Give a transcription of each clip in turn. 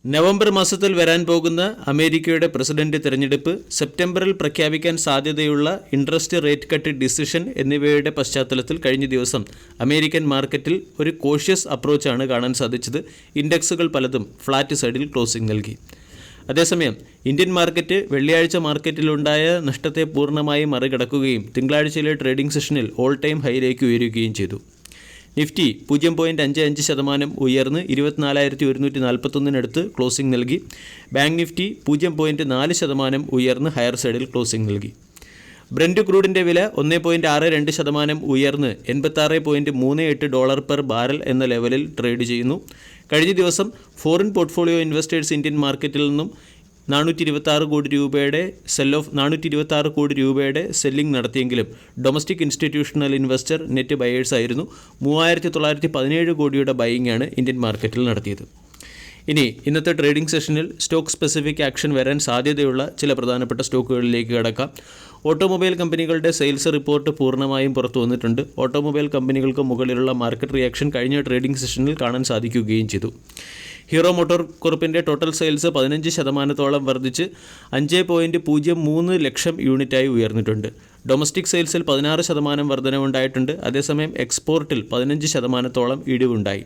November മാസത്തിൽ വരാൻ പോകുന്ന അമേരിക്കയുടെ പ്രസിഡന്റ് തെരഞ്ഞെടുപ്പ്, സെപ്റ്റംബറിൽ പ്രഖ്യാപിക്കാൻ സാധ്യതയുള്ള ഇൻട്രസ്റ്റ് റേറ്റ് കട്ട് ഡിസിഷൻ എന്നിവയുടെ പശ്ചാത്തലത്തിൽ കഴിഞ്ഞ ദിവസം അമേരിക്കൻ മാർക്കറ്റിൽ ഒരു കോഷ്യസ് അപ്രോച്ചാണ് കാണാൻ സാധിച്ചത്. ഇൻഡെക്സുകൾ പലതും ഫ്ലാറ്റ് സൈഡിൽ ക്ലോസിംഗ് നൽകി. അതേസമയം ഇന്ത്യൻ മാർക്കറ്റ് വെള്ളിയാഴ്ച മാർക്കറ്റിലുണ്ടായ നഷ്ടത്തെ പൂർണ്ണമായി മറികടക്കുകയും തിങ്കളാഴ്ചയിലെ ട്രേഡിംഗ് സെഷനിൽ ഓൾ ടൈം ഹൈയിലേക്ക് ഉയരുകയും ചെയ്തു. നിഫ്റ്റി 0.55% ഉയർന്ന് 24,141 ക്ലോസിംഗ് നൽകി. ബാങ്ക് നിഫ്റ്റി 0.4% ഉയർന്ന് ഹയർ സൈഡിൽ ക്ലോസിംഗ് നൽകി. ബ്രന്റ് ക്രൂഡിൻ്റെ വില 1.62% ഉയർന്ന് $86.38 പെർ ബാരൽ എന്ന ലെവലിൽ ട്രേഡ് ചെയ്യുന്നു. കഴിഞ്ഞ ദിവസം ഫോറിൻ പോർട്ട്ഫോളിയോ ഇൻവെസ്റ്റേഴ്സ് ഇന്ത്യൻ മാർക്കറ്റിൽ നിന്നും 426 കോടി രൂപയുടെ സെല്ലിംഗ് നടത്തിയെങ്കിലും domestic institutional investor net buyers ആയിരുന്നു. 3,917 കോടിയുടെ ബൈയിങ്ങാണ് ഇന്ത്യൻ മാർക്കറ്റിൽ നടത്തിയത്. ഇനി ഇന്നത്തെ ട്രേഡിംഗ് സെഷനിൽ സ്റ്റോക്ക് സ്പെസിഫിക് ആക്ഷൻ വരാൻ സാധ്യതയുള്ള ചില പ്രധാനപ്പെട്ട സ്റ്റോക്കുകളിലേക്ക് കടക്കാം. ഓട്ടോമൊബൈൽ കമ്പനികളുടെ സെയിൽസ് റിപ്പോർട്ട് പൂർണ്ണമായും പുറത്തു വന്നിട്ടുണ്ട്. ഓട്ടോമൊബൈൽ കമ്പനികൾക്ക് മുകളിലുള്ള മാർക്കറ്റ് റിയാക്ഷൻ കഴിഞ്ഞ ട്രേഡിംഗ് സെഷനിൽ കാണാൻ സാധിക്കുകയും ചെയ്തു. ഹീറോ മോട്ടോർ കോർപ്പിൻ്റെ ടോട്ടൽ സെയിൽസ് 15% വർദ്ധിച്ച് 5.03 ലക്ഷം യൂണിറ്റായി ഉയർന്നിട്ടുണ്ട്. ഡൊമസ്റ്റിക് സെയിൽസിൽ 16% വർധനവുണ്ടായിട്ടുണ്ട്. അതേസമയം എക്സ്പോർട്ടിൽ 15% ഇടിവുണ്ടായി.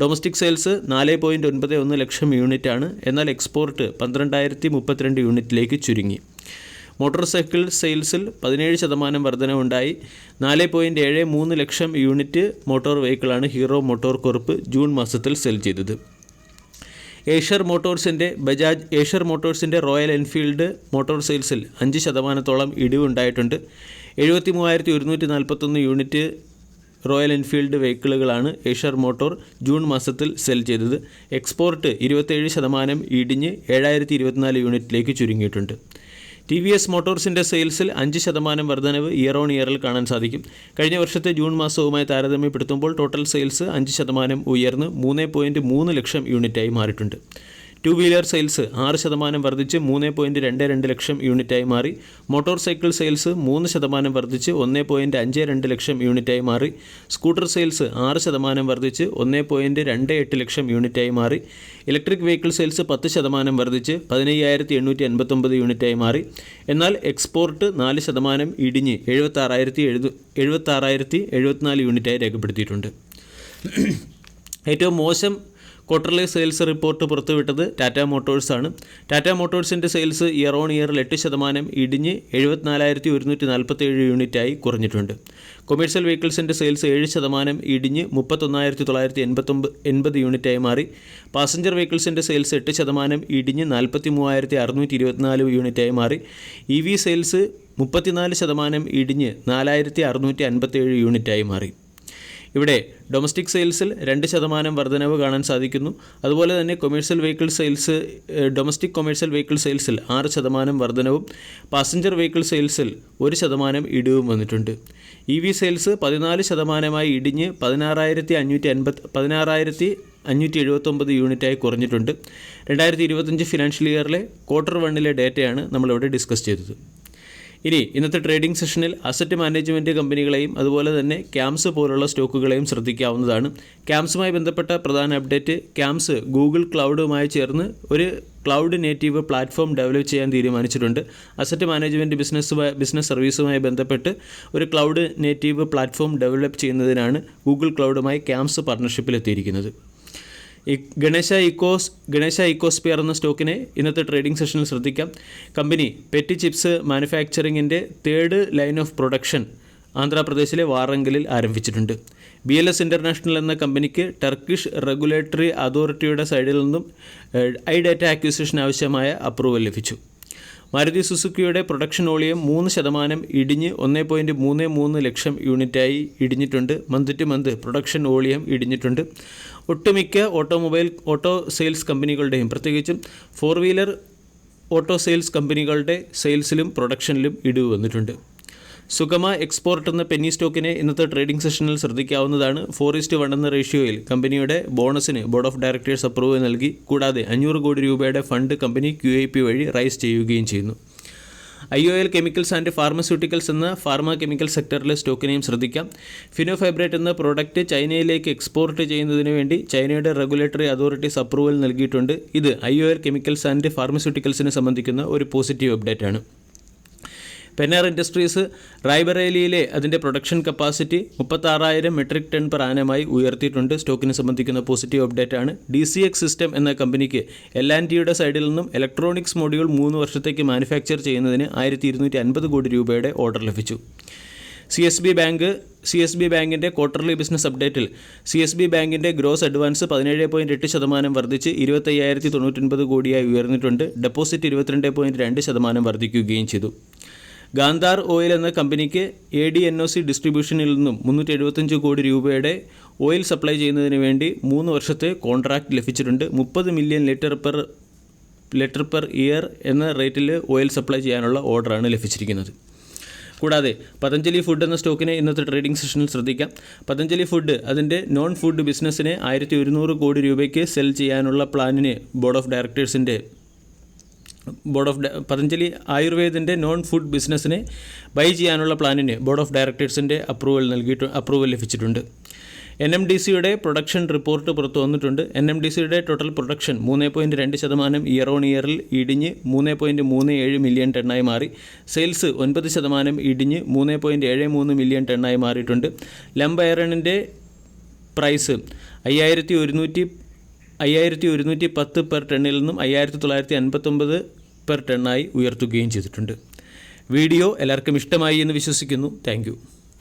ഡൊമസ്റ്റിക് സെയിൽസ് 4.91 ലക്ഷം യൂണിറ്റാണ്. എന്നാൽ എക്സ്പോർട്ട് 12,032 യൂണിറ്റിലേക്ക് ചുരുങ്ങി. മോട്ടോർ സൈക്കിൾ സെയിൽസിൽ 17% വർധനവുണ്ടായി. 4.73 ലക്ഷം യൂണിറ്റ് മോട്ടോർ വെഹിക്കിളാണ് ഹീറോ മോട്ടോർ കോർപ്പ് ജൂൺ മാസത്തിൽ സെൽ ചെയ്തത്. ഏഷ്യർ മോട്ടോഴ്സിൻ്റെ റോയൽ എൻഫീൽഡ് മോട്ടോർ സെയിൽസിൽ 5% ഇടിവുണ്ടായിട്ടുണ്ട്. 73,141 യൂണിറ്റ് റോയൽ എൻഫീൽഡ് വെഹിക്കിളുകളാണ് ഏഷ്യർ മോട്ടോർ ജൂൺ മാസത്തിൽ സെൽ ചെയ്തത്. എക്സ്പോർട്ട് 27% ഇടിഞ്ഞ് 7,024 യൂണിറ്റിലേക്ക് ചുരുങ്ങിയിട്ടുണ്ട്. ടി വി എസ് മോട്ടോഴ്സിൻ്റെ സെയിൽസിൽ 5% വർധനവ് ഇയർ ഓൺ ഇയറിൽ കാണാൻ സാധിക്കും. കഴിഞ്ഞ വർഷത്തെ ജൂൺ മാസവുമായി താരതമ്യപ്പെടുത്തുമ്പോൾ ടോട്ടൽ സെയിൽസ് 5% ഉയർന്ന് 3.3 ലക്ഷം യൂണിറ്റായി മാറിയിട്ടുണ്ട്. ടു വീലർ സെയിൽസ് 6% വർദ്ധിച്ച് 3.22 ലക്ഷം യൂണിറ്റായി മാറി. മോട്ടോർ സൈക്കിൾ സെയിൽസ് 3% വർദ്ധിച്ച് 1.52 ലക്ഷം യൂണിറ്റായി മാറി. സ്കൂട്ടർ സെയിൽസ് 6% വർദ്ധിച്ച് 1.28 ലക്ഷം യൂണിറ്റായി മാറി. ഇലക്ട്രിക് വെഹിക്കിൾ സെയിൽസ് 10% വർദ്ധിച്ച് 15,889 യൂണിറ്റായി മാറി. എന്നാൽ എക്സ്പോർട്ട് 4% ഇടിഞ്ഞ് 76,074 യൂണിറ്റായി രേഖപ്പെടുത്തിയിട്ടുണ്ട്. ഏറ്റവും മോശം ക്വാർട്ടർലി സെയിൽസ് റിപ്പോർട്ട് പുറത്തുവിട്ടത് ടാറ്റ മോട്ടോഴ്സാണ്. ടാറ്റ മോട്ടോഴ്സിൻ്റെ സെയിൽസ് ഇയർ ഓൺ ഇയറിൽ 8% ഇടിഞ്ഞ് 74,147 യൂണിറ്റായി കുറഞ്ഞിട്ടുണ്ട്. കൊമേഴ്ഷ്യൽ വെഹിക്കിൾസിൻ്റെ സെയിൽസ് 7% ഇടിഞ്ഞ് 31,980 യൂണിറ്റായി മാറി. പാസഞ്ചർ വെഹിക്കിൾസിൻ്റെ സെയിൽസ് 8% ഇടിഞ്ഞ് 43,624 യൂണിറ്റായി മാറി. ഇ വി സെയിൽസ് 34% ഇടിഞ്ഞ് 4,657 യൂണിറ്റായി മാറി. ഇവിടെ ഡൊമസ്റ്റിക് സെയിൽസിൽ 2% വർധനവ് കാണാൻ സാധിക്കുന്നു. അതുപോലെ തന്നെ ഡൊമസ്റ്റിക് കൊമേഴ്ഷ്യൽ വെഹിക്കിൾ സെയിൽസിൽ 6% വർധനവും പാസഞ്ചർ വെഹിക്കിൾ സെയിൽസിൽ 1% ഇടിവും വന്നിട്ടുണ്ട്. ഇ വി സെയിൽസ് 14% ഇടിഞ്ഞ് 16,579 യൂണിറ്റായി കുറഞ്ഞിട്ടുണ്ട്. 2025 ഫിനാൻഷ്യൽ ഇയറിലെ ക്വാർട്ടർ 1 ഡേറ്റയാണ് നമ്മളിവിടെ ഡിസ്കസ് ചെയ്തത്. ഇനി ഇന്നത്തെ ട്രേഡിംഗ് സെഷനിൽ അസറ്റ് മാനേജ്മെൻറ്റ് കമ്പനികളെയും അതുപോലെ തന്നെ ക്യാംസ് പോലുള്ള സ്റ്റോക്കുകളെയും ശ്രദ്ധിക്കാവുന്നതാണ്. ക്യാംസുമായി ബന്ധപ്പെട്ട പ്രധാന അപ്ഡേറ്റ്, ക്യാംസ് ഗൂഗിൾ ക്ലൗഡുമായി ചേർന്ന് ഒരു ക്ലൗഡ് നേറ്റീവ് പ്ലാറ്റ്ഫോം ഡെവലപ്പ് ചെയ്യാൻ തീരുമാനിച്ചിട്ടുണ്ട്. അസറ്റ് മാനേജ്മെൻറ്റ് ബിസിനസ് സർവീസുമായി ബന്ധപ്പെട്ട് ഒരു ക്ലൗഡ് നേറ്റീവ് പ്ലാറ്റ്ഫോം ഡെവലപ്പ് ചെയ്യുന്നതിനാണ് ഗൂഗിൾ ക്ലൗഡുമായി ക്യാംസ് പാർട്ണർഷിപ്പിലെത്തിയിരിക്കുന്നത്. ഗണേശ ഇക്കോസ്പിയർ എന്ന സ്റ്റോക്കിനെ ഇന്നത്തെ ട്രേഡിംഗ് സെഷനിൽ ശ്രദ്ധിക്കാം. കമ്പനി പെറ്റി ചിപ്സ് മാനുഫാക്ചറിങ്ങിൻ്റെ 3rd ലൈൻ ഓഫ് പ്രൊഡക്ഷൻ ആന്ധ്രാപ്രദേശിലെ വാറങ്കലിൽ ആരംഭിച്ചിട്ടുണ്ട്. BLS ഇൻ്റർനാഷണൽ എന്ന കമ്പനിക്ക് ടർക്കിഷ് റെഗുലേറ്ററി അതോറിറ്റിയുടെ സൈഡിൽ നിന്നും ഐഡാറ്റ അക്വിസിഷൻ ആവശ്യമായ അപ്രൂവൽ ലഭിച്ചു. മാരുതി സുസുക്കിയുടെ പ്രൊഡക്ഷൻ വോളിയം 3% ഇടിഞ്ഞ് 1.33 ലക്ഷം യൂണിറ്റായി ഇടിഞ്ഞിട്ടുണ്ട്. Month to month production volume ഇടിഞ്ഞിട്ടുണ്ട്. ഒട്ടുമിക്ക ഓട്ടോ സെയിൽസ് കമ്പനികളുടെയും പ്രത്യേകിച്ചും 4 വീലർ ഓട്ടോ സെയിൽസ് കമ്പനികളുടെ സെയിൽസിലും പ്രൊഡക്ഷനിലും ഇടിവ് വന്നിട്ടുണ്ട്. സുഗമ എക്സ്പോർട്ട് എന്ന പെന്നി സ്റ്റോക്കിനെ ഇന്നത്തെ ട്രേഡിംഗ് സെഷനിൽ ശ്രദ്ധിക്കാവുന്നതാണ്. 4:1 എന്ന റേഷ്യോയിൽ കമ്പനിയുടെ ബോണസിന് ബോർഡ് ഓഫ് ഡയറക്ടേഴ്സ് അപ്രൂവൽ നൽകി. കൂടാതെ 500 കോടി രൂപയുടെ ഫണ്ട് കമ്പനി QIP വഴി റൈസ് ചെയ്യുകയും ചെയ്യുന്നു. IOL കെമിക്കൽസ് ആൻഡ് ഫാർമസ്യൂട്ടിക്കൽസ് എന്ന ഫാർമ കെമിക്കൽ സെക്ടറിലെ സ്റ്റോക്കിനെയും ശ്രദ്ധിക്കാം. ഫിനോഫൈബ്രേറ്റ് എന്ന പ്രോഡക്റ്റ് ചൈനയിലേക്ക് എക്സ്പോർട്ട് ചെയ്യുന്നതിന് വേണ്ടി ചൈനയുടെ റെഗുലേറ്ററി അതോറിറ്റീസ് അപ്രൂവൽ നൽകിയിട്ടുണ്ട്. ഇത് IOL കെമിക്കൽസ് ആൻഡ് ഫാർമസ്യൂട്ടിക്കൽസിനെ സംബന്ധിക്കുന്ന ഒരു പോസിറ്റീവ് അപ്ഡേറ്റ് ആണ്. പെന്നാർ ഇൻഡസ്ട്രീസ് റായ്ബറേലിയിലെ അതിൻ്റെ production capacity 36,000 metric ton per ആനമായി ഉയർത്തിയിട്ടുണ്ട്. സ്റ്റോക്കിനെ സംബന്ധിക്കുന്ന പോസിറ്റീവ് അപ്ഡേറ്റ് ആണ്. DCX സിസ്റ്റം എന്ന കമ്പനിക്ക് L&Tയുടെ സൈഡിൽ നിന്നും ഇലക്ട്രോണിക്സ് മൊഡ്യൂൾ 3 വർഷത്തേക്ക് മാനുഫാക്ചർ ചെയ്യുന്നതിന് 1,250 കോടി രൂപയുടെ ഓർഡർ ലഭിച്ചു. CSB ബാങ്കിൻ്റെ ക്വാർട്ടർലി ബിസിനസ് അപ്ഡേറ്റിൽ CSB ബാങ്കിൻ്റെ ഗ്രോസ് അഡ്വാൻസ് 17.8% വർദ്ധിച്ച് 20,099 കോടിയായി ഉയർന്നിട്ടുണ്ട്. ഡെപ്പോസിറ്റ് 22.2% വർദ്ധിക്കുകയും ചെയ്തു. ഗാന്ധാർ ഓയിൽ എന്ന കമ്പനിക്ക് ADNOC ഡിസ്ട്രിബ്യൂഷനിൽ നിന്നും 375 കോടി രൂപയുടെ ഓയിൽ സപ്ലൈ ചെയ്യുന്നതിന് വേണ്ടി 3 വർഷത്തെ കോൺട്രാക്റ്റ് ലഭിച്ചിട്ടുണ്ട്. 30 മില്യൺ ലിറ്റർ പെർ ഇയർ എന്ന റേറ്റിൽ ഓയിൽ സപ്ലൈ ചെയ്യാനുള്ള ഓർഡറാണ് ലഭിച്ചിരിക്കുന്നത്. കൂടാതെ പതഞ്ജലി ഫുഡ് എന്ന സ്റ്റോക്കിനെ ഇന്നത്തെ ട്രേഡിംഗ് സെഷനിൽ ശ്രദ്ധിക്കാം. പതഞ്ജലി ഫുഡ് അതിൻ്റെ നോൺ ഫുഡ് ബിസിനസ്സിനെ 1,100 കോടി രൂപയ്ക്ക് സെൽ ചെയ്യാനുള്ള പ്ലാനിന് പതഞ്ജലി ആയുർവേദിൻ്റെ നോൺ ഫുഡ് ബിസിനസ്സിനെ ബൈ ചെയ്യാനുള്ള പ്ലാനിന് ബോർഡ് ഓഫ് ഡയറക്ടേഴ്സിൻ്റെ അപ്രൂവൽ ലഭിച്ചിട്ടുണ്ട്. NMDCയുടെ പ്രൊഡക്ഷൻ റിപ്പോർട്ട് പുറത്തു വന്നിട്ടുണ്ട്. NMDCയുടെ ടോട്ടൽ പ്രൊഡക്ഷൻ 3.2% ഇയർ ഓൺ ഇയറിൽ ഇടിഞ്ഞ് 3.37 മില്യൺ ടണ്ണായി മാറി. സെയിൽസ് 9% ഇടിഞ്ഞ് 3.73 മില്യൺ ടണ്ണായി മാറിയിട്ടുണ്ട്. ലംബ് അയണിൻ്റെ പ്രൈസ് 5,110 പെർ ടണ്ണിൽ നിന്നും 5,959 പെർ ടണ്ണായി ഉയർത്തുകയും ചെയ്തിട്ടുണ്ട്. വീഡിയോ എല്ലാവർക്കും ഇഷ്ടമായി എന്ന് വിശ്വസിക്കുന്നു. Thank you.